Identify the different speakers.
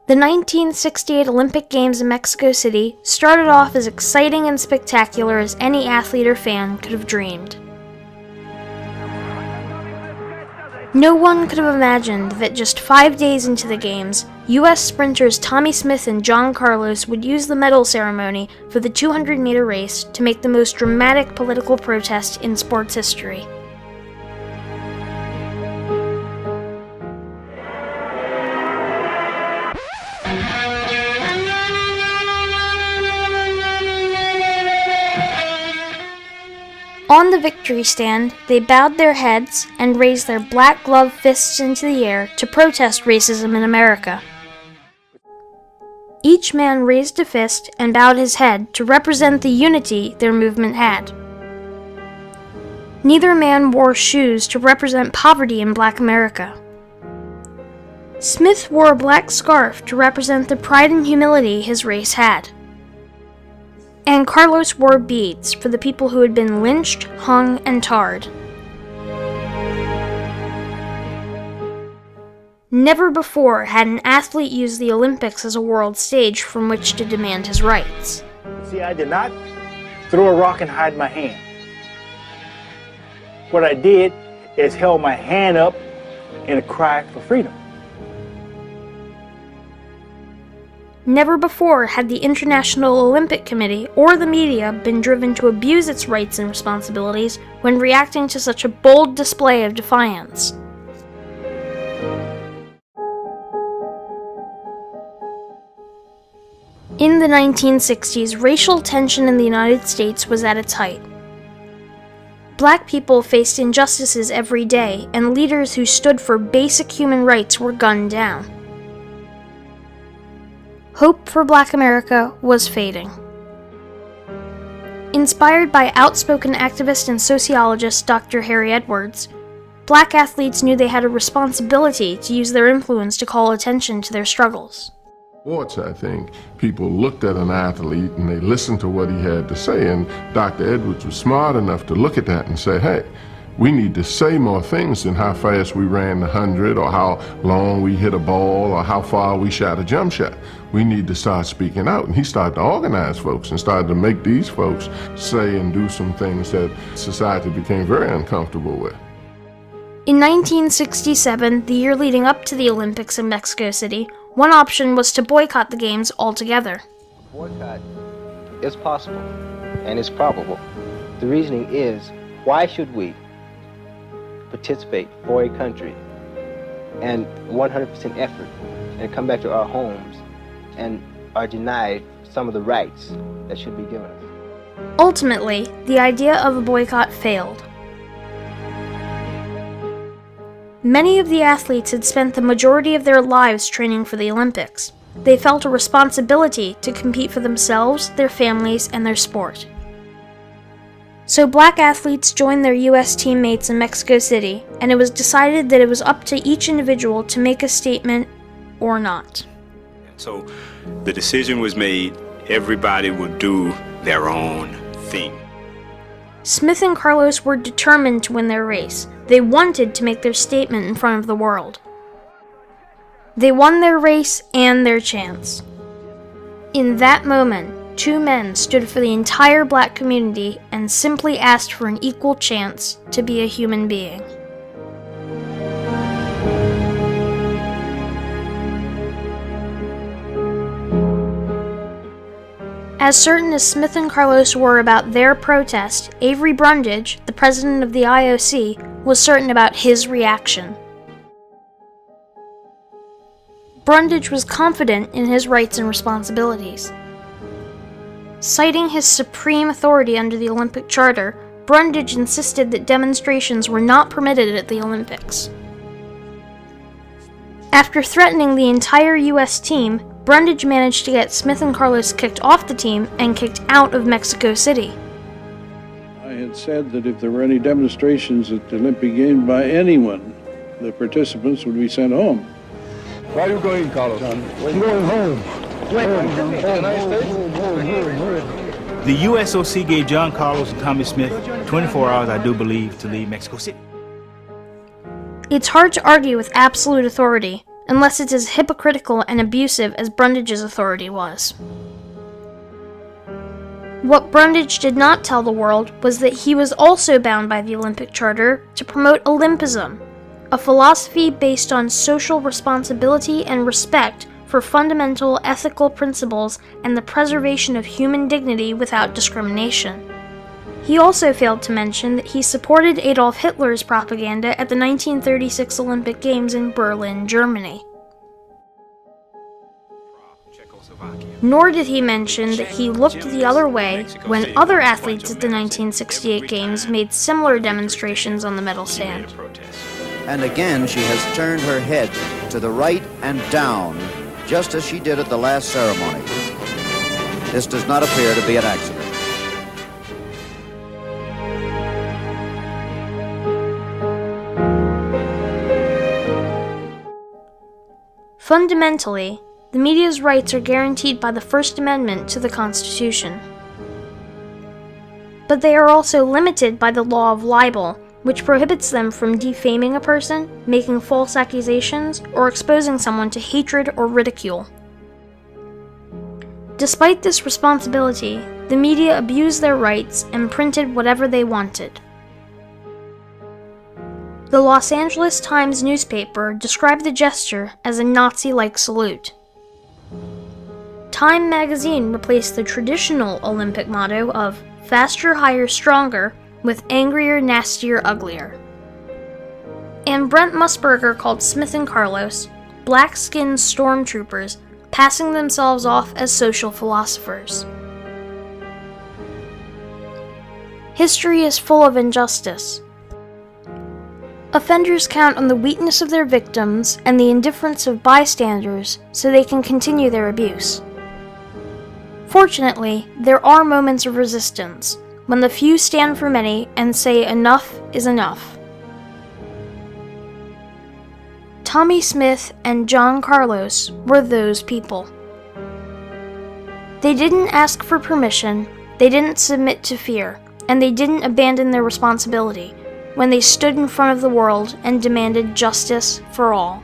Speaker 1: The 1968 Olympic Games in Mexico City started off as exciting and spectacular as any athlete or fan could have dreamed. No one could have imagined that just 5 days into the Games, U.S. sprinters Tommy Smith and John Carlos would use the medal ceremony for the 200-meter race to make the most dramatic political protest in sports history. On the victory stand, they bowed their heads and raised their black gloved fists into the air to protest racism in America. Each man raised a fist and bowed his head to represent the unity their movement had. Neither man wore shoes to represent poverty in Black America. Smith wore a black scarf to represent the pride and humility his race had. And Carlos wore beads for the people who had been lynched, hung, and tarred. Never before had an athlete used the Olympics as a world stage from which to demand his rights.
Speaker 2: See, I did not throw a rock and hide my hand. What I did is held my hand up in a cry for freedom.
Speaker 1: Never before had the International Olympic Committee or the media been driven to abuse its rights and responsibilities when reacting to such a bold display of defiance. In the 1960s, racial tension in the United States was at its height. Black people faced injustices every day, and leaders who stood for basic human rights were gunned down. Hope for Black America was fading. Inspired by outspoken activist and sociologist Dr. Harry Edwards, Black athletes knew they had a responsibility to use their influence to call attention to their struggles.
Speaker 3: Sports, I think, people looked at an athlete and they listened to what he had to say, and Dr. Edwards was smart enough to look at that and say, hey, we need to say more things than how fast we ran the 100 or how long we hit a ball or how far we shot a jump shot. We need to start speaking out. And he started to organize folks and started to make these folks say and do some things that society became very uncomfortable with.
Speaker 1: In 1967, the year leading up to the Olympics in Mexico City, one option was to boycott the Games altogether.
Speaker 4: Boycott is possible and is probable. The reasoning is, why should we participate for a country and 100% effort and come back to our homes and are denied some of the rights that should be given us?
Speaker 1: Ultimately, the idea of a boycott failed. Many of the athletes had spent the majority of their lives training for the Olympics. They felt a responsibility to compete for themselves, their families, and their sport. So Black athletes joined their U.S. teammates in Mexico City, and it was decided that it was up to each individual to make a statement or not.
Speaker 5: So the decision was made, everybody would do their own thing.
Speaker 1: Smith and Carlos were determined to win their race. They wanted to make their statement in front of the world. They won their race and their chance. In that moment, two men stood for the entire Black community and simply asked for an equal chance to be a human being. As certain as Smith and Carlos were about their protest, Avery Brundage, the president of the IOC, was certain about his reaction. Brundage was confident in his rights and responsibilities. Citing his supreme authority under the Olympic Charter, Brundage insisted that demonstrations were not permitted at the Olympics. After threatening the entire U.S. team, Brundage managed to get Smith and Carlos kicked off the team and kicked out of Mexico City.
Speaker 6: I had said that if there were any demonstrations at the Olympic Games by anyone, the participants would be sent home.
Speaker 7: Where are you going, Carlos?
Speaker 6: I'm going home.
Speaker 7: The USOC gave John Carlos and Tommy Smith 24 hours, I do believe, to leave Mexico City.
Speaker 1: It's hard to argue with absolute authority, unless it's as hypocritical and abusive as Brundage's authority was. What Brundage did not tell the world was that he was also bound by the Olympic Charter to promote Olympism, a philosophy based on social responsibility and respect for fundamental ethical principles and the preservation of human dignity without discrimination. He also failed to mention that he supported Adolf Hitler's propaganda at the 1936 Olympic Games in Berlin, Germany. Nor did he mention that he looked the other way when other athletes at the 1968 Games made similar demonstrations on the medal stand.
Speaker 8: And again she has turned her head to the right and down, just as she did at the last ceremony. This does not appear to be an accident.
Speaker 1: Fundamentally, the media's rights are guaranteed by the First Amendment to the Constitution. But they are also limited by the law of libel, which prohibits them from defaming a person, making false accusations, or exposing someone to hatred or ridicule. Despite this responsibility, the media abused their rights and printed whatever they wanted. The Los Angeles Times newspaper described the gesture as a Nazi-like salute. Time magazine replaced the traditional Olympic motto of faster, higher, stronger with angrier, nastier, uglier. And Brent Musburger called Smith and Carlos black-skinned stormtroopers passing themselves off as social philosophers. History is full of injustice. Offenders count on the weakness of their victims and the indifference of bystanders so they can continue their abuse. Fortunately, there are moments of resistance, when the few stand for many and say enough is enough. Tommy Smith and John Carlos were those people. They didn't ask for permission, they didn't submit to fear, and they didn't abandon their responsibility when they stood in front of the world and demanded justice for all.